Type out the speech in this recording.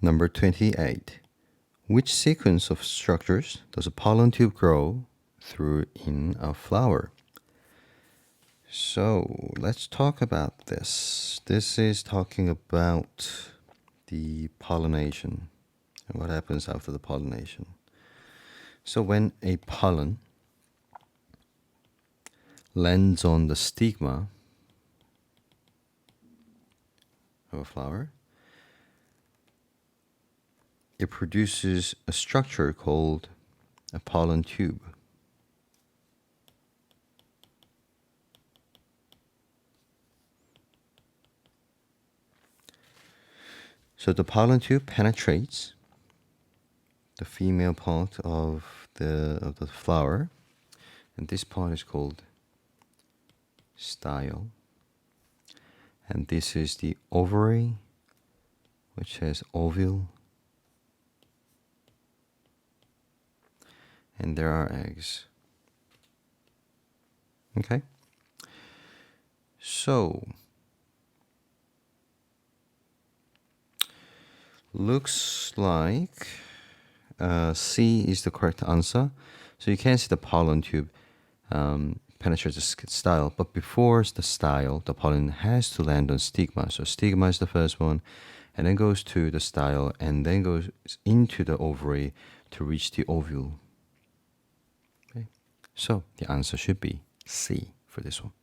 Number 28. Which sequence of structures does a pollen tube grow through in a flower? So let's talk about this. This is talking about the pollination and what happens after the pollination. So when a pollen lands on the stigma of a flower, it produces a structure called a pollen tube. So the pollen tube penetrates the female part of the flower, and this part is called style. And this is the ovary, which has ovule, and there are eggs. Okay? So, looks like C is the correct answer. So you can see the pollen tube penetrates the style, but before the style, the pollen has to land on stigma. So stigma is the first one, and then goes to the style, and then goes into the ovary to reach the ovule. Okay. So the answer should be C for this one.